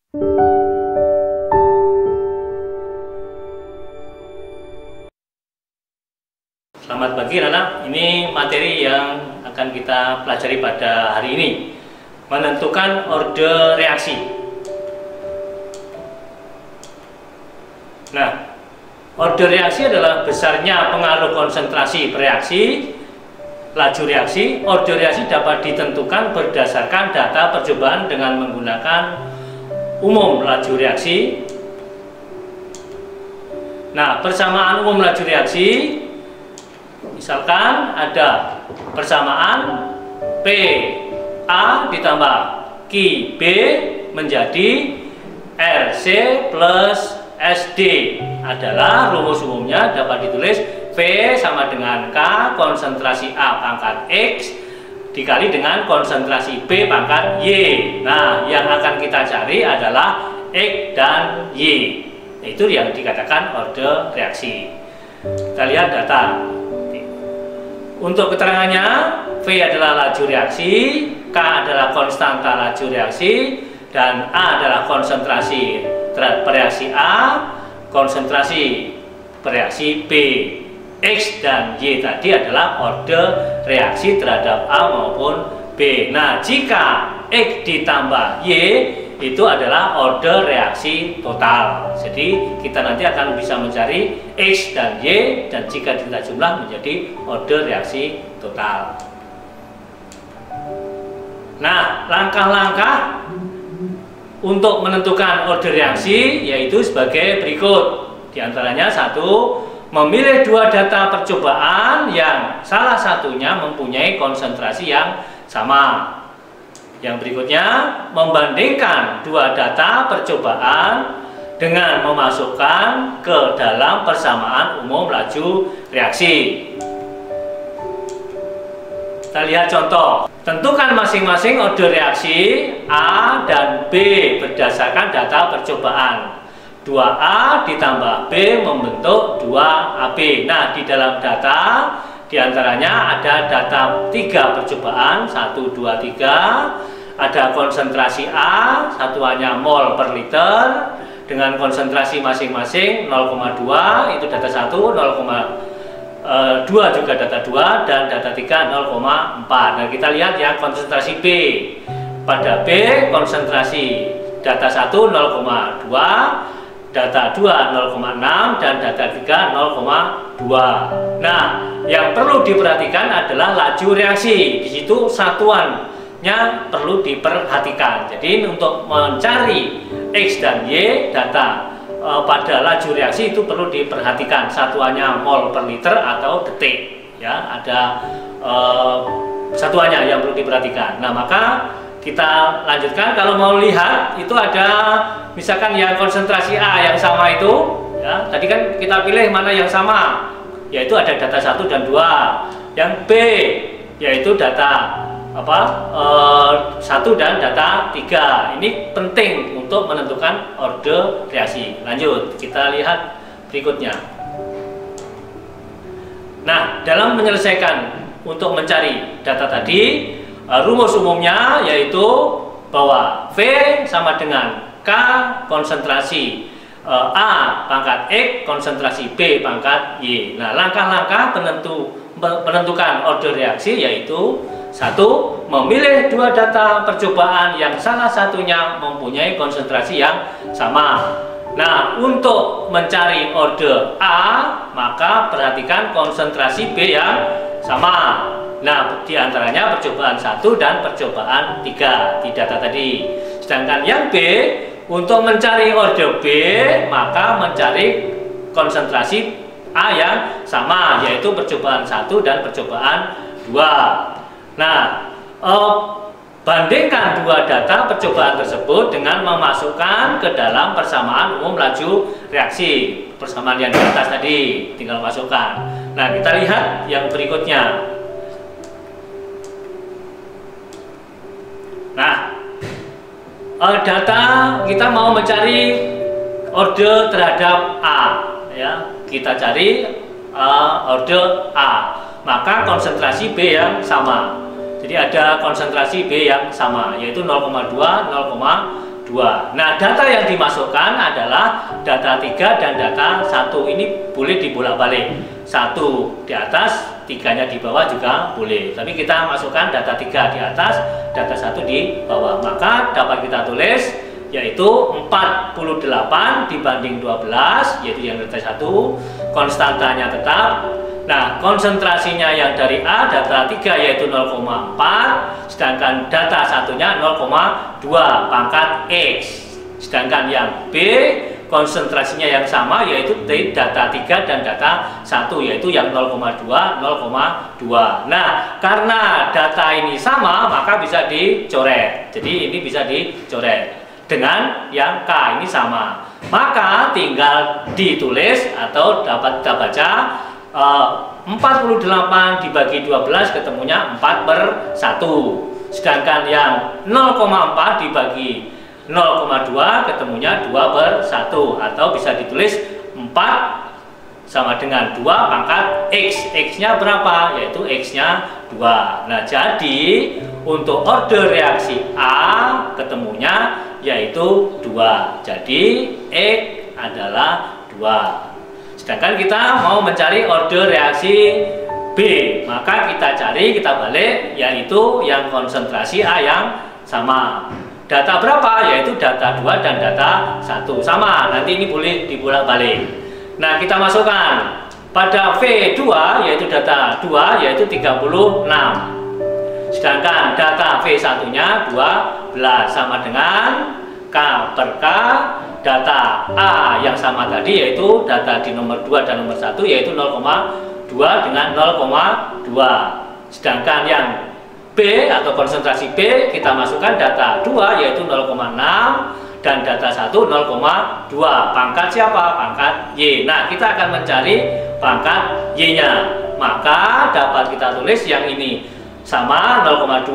Selamat pagi anak-anak, ini materi yang akan kita pelajari pada hari ini. Menentukan orde reaksi. Nah, orde reaksi adalah besarnya pengaruh konsentrasi bereaksi, laju reaksi. Orde reaksi dapat ditentukan berdasarkan data percobaan dengan menggunakan umum laju reaksi. Nah, persamaan umum laju reaksi, misalkan ada persamaan P A ditambah Q B menjadi RC plus SD, adalah rumus umumnya dapat ditulis V sama dengan K konsentrasi A pangkat X dikali dengan konsentrasi B pangkat Y. Nah, yang akan kita cari adalah X dan Y. Itu yang dikatakan orde reaksi. Kita lihat data. Untuk keterangannya, V adalah laju reaksi, K adalah konstanta laju reaksi, dan A adalah konsentrasi terhadap reaksi A, konsentrasi bereaksi B. X dan Y tadi adalah orde reaksi terhadap A maupun B. Nah, jika X ditambah Y itu adalah orde reaksi total. Jadi kita nanti akan bisa mencari X dan Y, dan jika kita jumlah menjadi orde reaksi total. Nah, langkah-langkah untuk menentukan orde reaksi yaitu sebagai berikut. Di antaranya satu, memilih dua data percobaan yang salah satunya mempunyai konsentrasi yang sama. Yang berikutnya, membandingkan dua data percobaan dengan memasukkan ke dalam persamaan umum laju reaksi. Kita lihat contoh. Tentukan masing-masing orde reaksi A dan B berdasarkan data percobaan. 2A ditambah B membentuk 2AB. Nah, di dalam data diantaranya ada data 3 percobaan 1, 2, 3. Ada konsentrasi A, satuannya mol per liter, dengan konsentrasi masing-masing 0,2, itu data 1, 0,2 juga data 2, dan data 3 0,4. Nah, kita lihat ya konsentrasi B. Pada B konsentrasi data 1 0,2, data 2 0,6, dan data 3 0,2. Nah, yang perlu diperhatikan adalah laju reaksi. Di situ satuannya perlu diperhatikan. Jadi untuk mencari X dan Y data pada laju reaksi itu perlu diperhatikan satuannya mol per liter atau detik. Ya, ada satuannya yang perlu diperhatikan. Nah, maka kita lanjutkan. Kalau mau lihat itu ada misalkan ya konsentrasi A yang sama itu ya, tadi kan kita pilih mana yang sama, yaitu ada data 1 dan 2. Yang B yaitu data 1 dan data 3. Ini penting untuk menentukan orde reaksi. Lanjut, kita lihat berikutnya. Nah, dalam menyelesaikan untuk mencari data tadi, rumus umumnya yaitu bahwa V sama dengan K konsentrasi A pangkat X konsentrasi B pangkat Y. Nah, langkah-langkah penentukan orde reaksi yaitu 1. Memilih dua data percobaan yang salah satunya mempunyai konsentrasi yang sama. Nah, untuk mencari orde A, maka perhatikan konsentrasi B yang sama. Nah, diantaranya percobaan 1 dan percobaan 3 di data tadi. Sedangkan yang B, untuk mencari orde B, maka mencari konsentrasi A yang sama, yaitu percobaan 1 dan percobaan 2. Nah, bandingkan dua data percobaan tersebut dengan memasukkan ke dalam persamaan umum laju reaksi. Persamaan yang di atas tadi, tinggal masukkan. Nah, kita lihat yang berikutnya. Nah, data kita mau mencari orde terhadap A, ya. Kita cari orde A, maka konsentrasi B yang sama. Jadi ada konsentrasi B yang sama, yaitu 0,2, 0,2. 2. Nah, data yang dimasukkan adalah data 3 dan data 1. Ini boleh dibolak-balik. 1 di atas, 3-nya di bawah juga boleh. Tapi kita masukkan data 3 di atas, data 1 di bawah. Maka dapat kita tulis yaitu 48 dibanding 12, yaitu yang data 1. Konstantanya tetap. Nah, konsentrasinya yang dari A, data 3 yaitu 0,4, sedangkan data satunya 0,2 pangkat X. Sedangkan yang B, konsentrasinya yang sama yaitu data 3 dan data 1 yaitu yang 0,2, 0,2. Nah, karena data ini sama maka bisa dicoret. Jadi ini bisa dicoret dengan yang K ini sama. Maka tinggal ditulis atau dapat kita baca 48 dibagi 12 ketemunya 4/1. Sedangkan yang 0,4 dibagi 0,2 ketemunya 2/1, atau bisa ditulis 4 sama dengan 2 pangkat X. X-nya berapa? Yaitu X-nya 2. Nah, jadi untuk order reaksi A ketemunya yaitu 2. Jadi X adalah 2. Sedangkan kita mau mencari order reaksi B, maka kita balik yaitu yang konsentrasi A yang sama. Data berapa? Yaitu data 2 dan data 1 sama. Nanti ini boleh dibolak-balik. Nah, kita masukkan pada V2 yaitu data 2 yaitu 36. Sedangkan data V1-nya 12 sama dengan K per K. Data A yang sama tadi yaitu data di nomor 2 dan nomor 1 yaitu 0,2 dengan 0,2. Sedangkan yang B atau konsentrasi B kita masukkan data 2 yaitu 0,6 dan data 1 0,2. Pangkat siapa? Pangkat Y. Nah, kita akan mencari pangkat Y-nya. Maka dapat kita tulis yang ini sama 0,2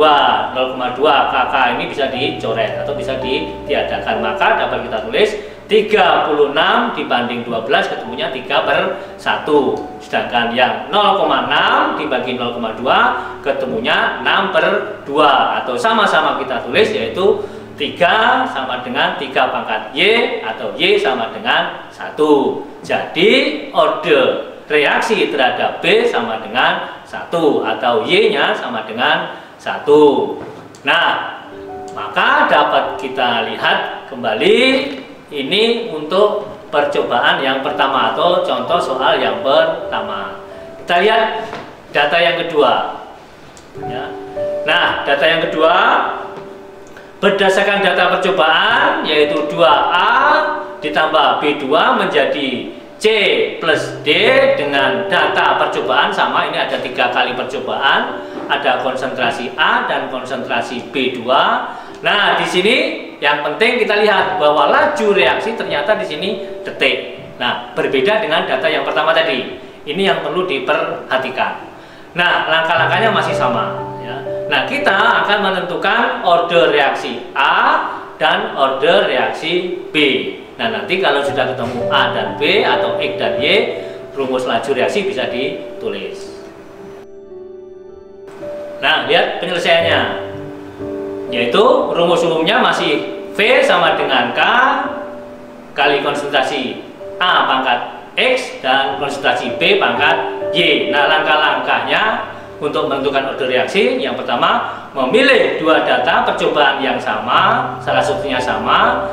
KK ini bisa dicoret atau bisa ditiadakan. Maka dapat kita tulis 36 dibanding 12 ketemunya 3/1. Sedangkan yang 0,6 dibagi 0,2 ketemunya 6/2, atau sama-sama kita tulis yaitu 3 sama dengan 3 pangkat Y atau Y sama dengan 1. Jadi order reaksi terhadap B sama dengan 1 atau Y-nya sama dengan 1. Nah, maka dapat kita lihat kembali ini untuk percobaan yang pertama atau contoh soal yang pertama. Kita lihat data yang kedua. Ya. Nah, data yang kedua berdasarkan data percobaan yaitu 2A ditambah B2 menjadi C plus D dengan data percobaan sama. Ini ada 3 kali percobaan, ada konsentrasi A dan konsentrasi B2. Nah, di sini yang penting kita lihat bahwa laju reaksi ternyata di sini detik. Nah, berbeda dengan data yang pertama tadi. Ini yang perlu diperhatikan. Nah, langkah-langkahnya masih sama. Ya. Nah, kita akan menentukan order reaksi A dan order reaksi B. Nah, nanti kalau sudah ketemu A dan B atau X dan Y, rumus laju reaksi bisa ditulis. Nah, lihat penyelesaiannya. Yaitu rumus umumnya masih V sama dengan K kali konsentrasi A pangkat X dan konsentrasi B pangkat Y. Nah, langkah-langkahnya untuk menentukan order reaksi, yang pertama memilih 2 data percobaan yang sama, salah satunya sama.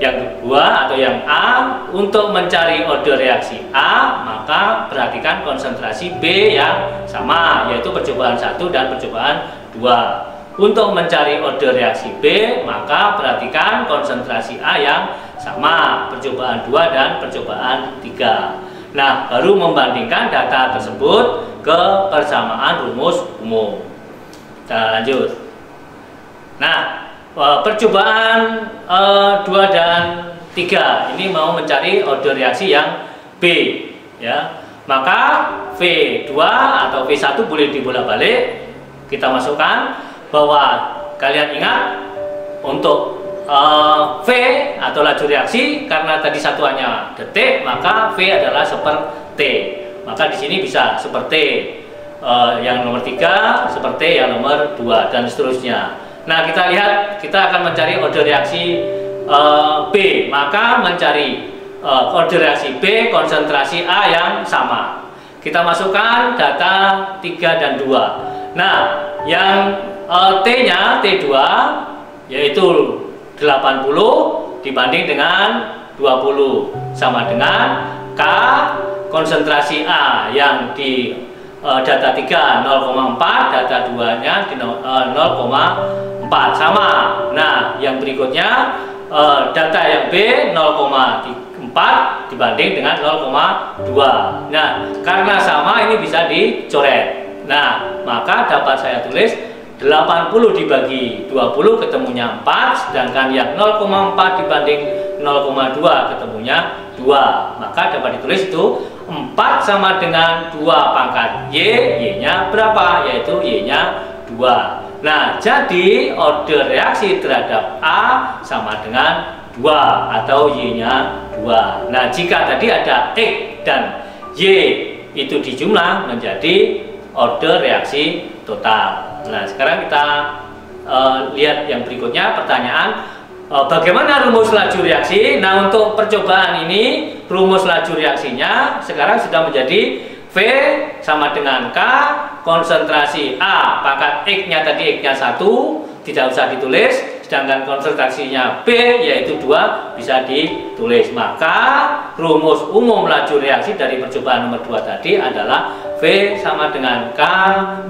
Yang kedua atau yang A, untuk mencari order reaksi A maka perhatikan konsentrasi B yang sama yaitu percobaan 1 dan percobaan 2. Untuk mencari order reaksi B maka perhatikan konsentrasi A yang sama, percobaan 2 dan percobaan 3. Nah, baru membandingkan data tersebut ke persamaan rumus umum. Kita lanjut. Nah, percobaan 2 dan 3 ini mau mencari order reaksi yang B, ya. Maka V2 atau V1 boleh dibolak-balik. Kita masukkan bahwa kalian ingat untuk V atau laju reaksi karena tadi satuannya detik, maka V adalah seperti. Maka di sini bisa seperti yang nomor 3, seperti yang nomor 2 dan seterusnya. Nah, kita lihat, kita akan mencari order reaksi B, maka mencari order reaksi B, konsentrasi A yang sama. Kita masukkan data 3 dan 2. Nah, yang T-nya, T2, yaitu 80 dibanding dengan 20, sama dengan K, konsentrasi A yang di data 3 0,4, data 2-nya di 0,4, sama. Nah, yang berikutnya data yang B 0,4 dibanding dengan 0,2. Nah, karena sama ini bisa dicoret. Nah, maka dapat saya tulis 80 dibagi 20 ketemunya 4, sedangkan yang 0,4 dibanding 0,2 ketemunya 2. Maka dapat ditulis itu 4 sama dengan 2 pangkat Y, Y-nya berapa? Yaitu Y-nya 2. Nah, jadi order reaksi terhadap A sama dengan 2 atau Y-nya 2. Nah, jika tadi ada X dan Y itu dijumlah menjadi order reaksi total. Nah, sekarang kita lihat yang berikutnya, pertanyaan bagaimana rumus laju reaksi. Nah, untuk percobaan ini rumus laju reaksinya sekarang sudah menjadi V sama dengan K, konsentrasi A pangkat X-nya tadi X-nya 1 tidak usah ditulis, sedangkan konsentrasinya B yaitu 2 bisa ditulis. Maka rumus umum laju reaksi dari percobaan nomor 2 tadi adalah V sama dengan K,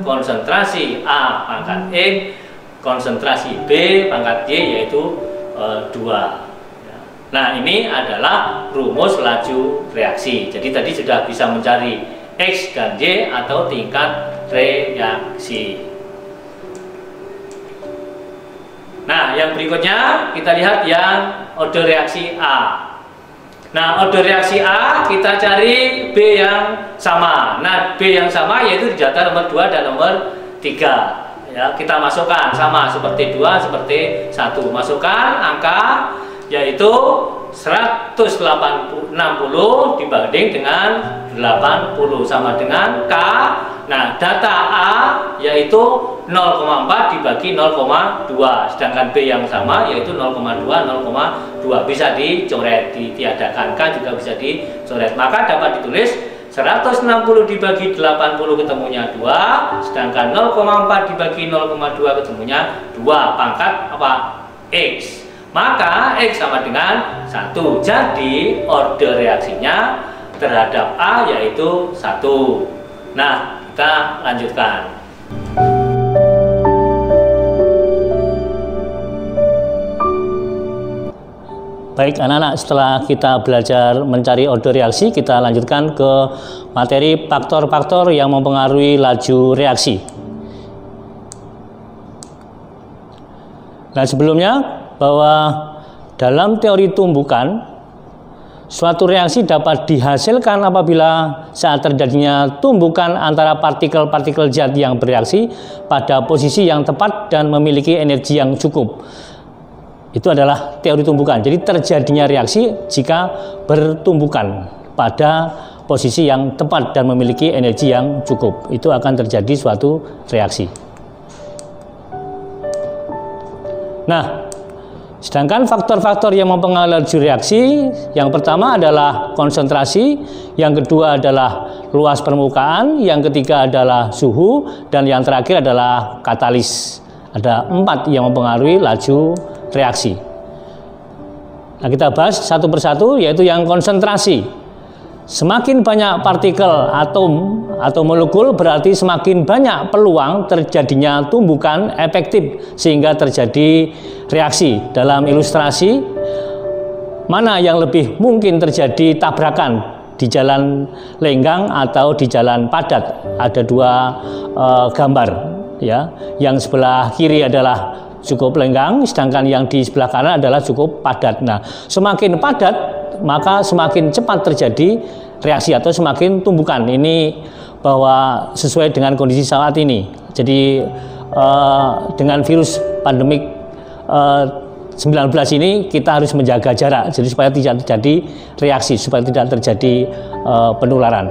konsentrasi A pangkat X, konsentrasi B pangkat Y yaitu 2. Nah, ini adalah rumus laju reaksi. Jadi tadi sudah bisa mencari X dan Y atau tingkat reaksi. Nah, yang berikutnya kita lihat yang order reaksi A. Nah, order reaksi A kita cari B yang sama. Nah, B yang sama yaitu di data nomor 2 dan nomor 3. Ya, kita masukkan sama seperti 2 seperti 1. Masukkan angka yaitu 160 dibanding dengan 80 sama dengan K. Nah, data A yaitu 0,4 dibagi 0,2, sedangkan B yang sama yaitu 0,2 0,2 bisa dicoret, ditiadakan. K juga bisa dicoret. Maka dapat ditulis 160 dibagi 80 ketemunya 2, sedangkan 0,4 dibagi 0,2 ketemunya 2 pangkat apa? X. Maka X sama dengan 1. Jadi order reaksinya terhadap A yaitu 1. Nah, kita lanjutkan. Baik anak-anak, setelah kita belajar mencari order reaksi, kita lanjutkan ke materi faktor-faktor yang mempengaruhi laju reaksi. Nah, sebelumnya bahwa dalam teori tumbukan suatu reaksi dapat dihasilkan apabila saat terjadinya tumbukan antara partikel-partikel zat yang bereaksi pada posisi yang tepat dan memiliki energi yang cukup. Itu adalah teori tumbukan. Jadi terjadinya reaksi jika bertumbukan pada posisi yang tepat dan memiliki energi yang cukup. Itu akan terjadi suatu reaksi. Nah, sedangkan faktor-faktor yang mempengaruhi laju reaksi, yang pertama adalah konsentrasi, yang kedua adalah luas permukaan, yang ketiga adalah suhu, dan yang terakhir adalah katalis. Ada 4 yang mempengaruhi laju reaksi. Nah, kita bahas satu persatu, yaitu yang konsentrasi. Semakin banyak partikel, atom, atau molekul berarti semakin banyak peluang terjadinya tumbukan efektif sehingga terjadi reaksi. Dalam ilustrasi, mana yang lebih mungkin terjadi tabrakan di jalan lenggang atau di jalan padat? Ada 2 gambar, ya. Yang sebelah kiri adalah cukup lenggang, sedangkan yang di sebelah kanan adalah cukup padat. Nah, semakin padat maka semakin cepat terjadi reaksi atau semakin tumbukan. Ini bahwa sesuai dengan kondisi saat ini. Jadi dengan virus pandemik 19 ini kita harus menjaga jarak, jadi supaya tidak terjadi reaksi, supaya tidak terjadi penularan.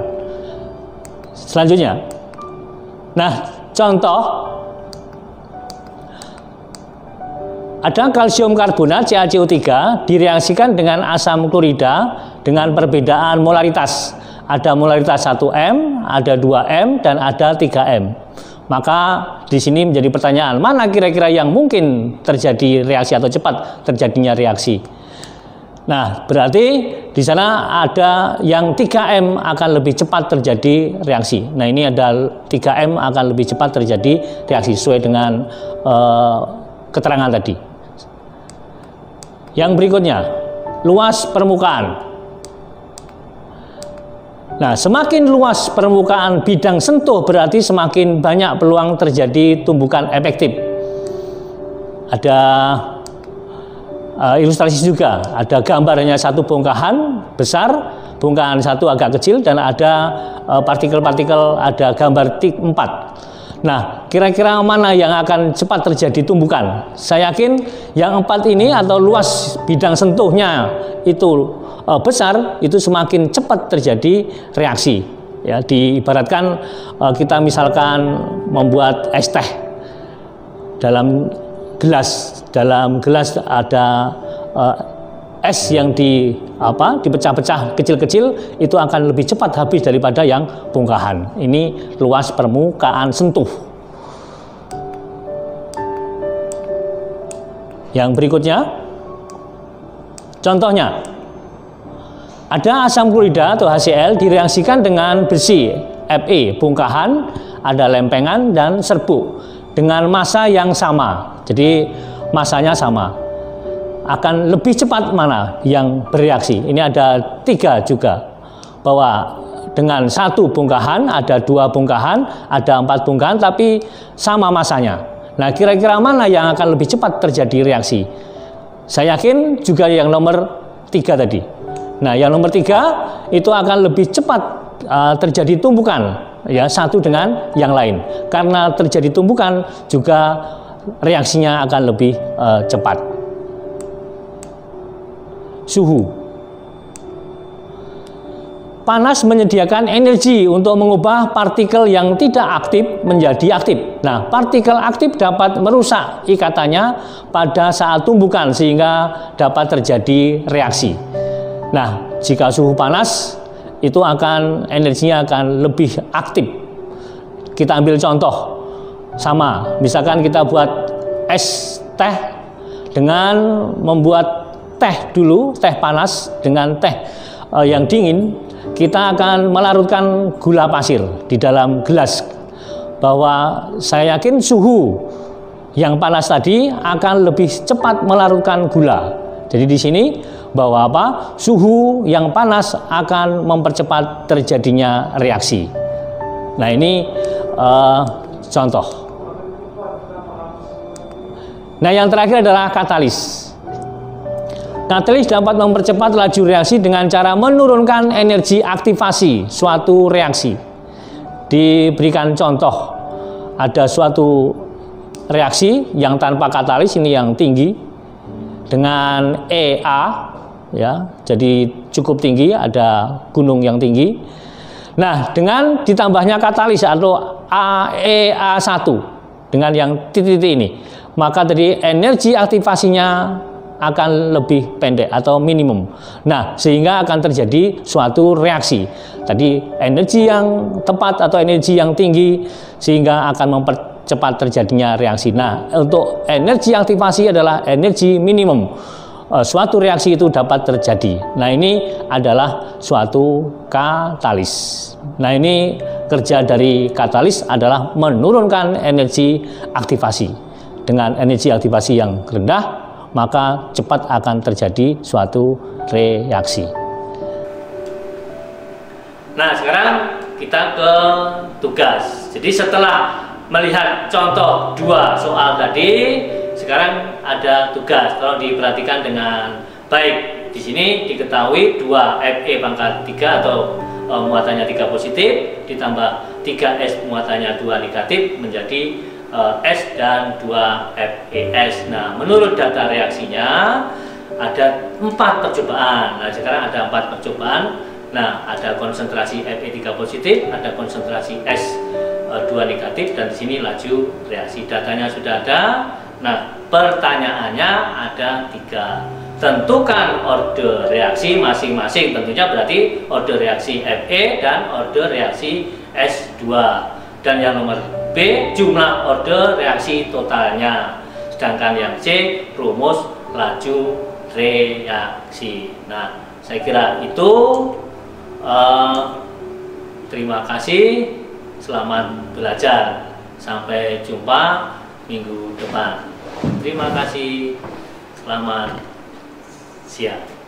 Selanjutnya, nah contoh ada kalsium karbonat CaCO3 direaksikan dengan asam klorida dengan perbedaan molaritas. Ada molaritas 1M, ada 2M, dan ada 3M. Maka di sini menjadi pertanyaan, mana kira-kira yang mungkin terjadi reaksi atau cepat terjadinya reaksi? Nah, berarti di sana ada yang 3M akan lebih cepat terjadi reaksi. Nah, ini ada 3M akan lebih cepat terjadi reaksi sesuai dengan keterangan tadi. Yang berikutnya, luas permukaan. Nah, semakin luas permukaan bidang sentuh berarti semakin banyak peluang terjadi tumbukan efektif. Ada ilustrasi juga, ada gambarnya satu bongkahan besar, bongkahan satu agak kecil, dan ada partikel-partikel, ada gambar 4. Nah, kira-kira mana yang akan cepat terjadi tumbukan? Saya yakin yang 4 ini atau luas bidang sentuhnya itu besar, itu semakin cepat terjadi reaksi. Ya, diibaratkan kita misalkan membuat es teh dalam gelas. Dalam gelas ada es yang dipecah-pecah kecil-kecil, itu akan lebih cepat habis daripada yang bongkahan. Ini luas permukaan sentuh. Yang berikutnya, contohnya, ada asam klorida atau HCl direaksikan dengan besi Fe, bongkahan, ada lempengan dan serbuk dengan massa yang sama. Jadi masanya sama. Akan lebih cepat mana yang bereaksi? Ini ada 3 juga, bahwa dengan 1 bongkahan, ada 2 bongkahan, ada 4 bongkahan, tapi sama masanya. Nah, kira-kira mana yang akan lebih cepat terjadi reaksi? Saya yakin juga yang nomor 3 tadi. Nah, yang nomor 3 itu akan lebih cepat terjadi tumbukan, ya, satu dengan yang lain. Karena terjadi tumbukan juga reaksinya akan lebih cepat. Suhu. Panas menyediakan energi untuk mengubah partikel yang tidak aktif menjadi aktif. Nah, partikel aktif dapat merusak ikatannya pada saat tumbukan sehingga dapat terjadi reaksi. Nah, jika suhu panas itu akan energinya akan lebih aktif. Kita ambil contoh sama, misalkan kita buat es teh dengan membuat teh dulu, teh panas dengan teh yang dingin, kita akan melarutkan gula pasir di dalam gelas. Bahwa saya yakin suhu yang panas tadi akan lebih cepat melarutkan gula. Jadi di sini bahwa suhu yang panas akan mempercepat terjadinya reaksi. Nah, ini contoh. Nah, yang terakhir adalah katalis. Katalis dapat mempercepat laju reaksi dengan cara menurunkan energi aktivasi suatu reaksi. Diberikan contoh, ada suatu reaksi yang tanpa katalis, ini yang tinggi, dengan EA, ya, jadi cukup tinggi, ada gunung yang tinggi. Nah, dengan ditambahnya katalis atau AEA1 dengan yang titik-titik ini, maka tadi energi aktivasinya akan lebih pendek atau minimum. Nah, sehingga akan terjadi suatu reaksi. Tadi energi yang tepat atau energi yang tinggi sehingga akan mempercepat terjadinya reaksi. Nah, untuk energi aktivasi adalah energi minimum. Suatu reaksi itu dapat terjadi. Nah, ini adalah suatu katalis. Nah, ini kerja dari katalis adalah menurunkan energi aktivasi. Dengan energi aktivasi yang rendah, maka cepat akan terjadi suatu reaksi. Nah, sekarang kita ke tugas. Jadi setelah melihat contoh 2 soal tadi, sekarang ada tugas. Tolong diperhatikan dengan baik. Di sini diketahui 2Fe pangkat 3 atau muatannya 3 positif ditambah 3S muatannya 2 negatif menjadi S dan 2FeS. Nah, menurut data reaksinya ada 4 percobaan. Nah, sekarang ada 4 percobaan. Nah, ada konsentrasi Fe 3 positif, ada konsentrasi S 2 negatif, dan di sini laju reaksi. Datanya sudah ada. Nah, pertanyaannya ada 3. Tentukan order reaksi masing-masing. Tentunya berarti order reaksi Fe dan order reaksi S2. Dan yang nomor B, jumlah order reaksi totalnya. Sedangkan yang C, rumus laju reaksi. Nah, saya kira itu. Terima kasih. Selamat belajar. Sampai jumpa minggu depan. Terima kasih. Selamat siang.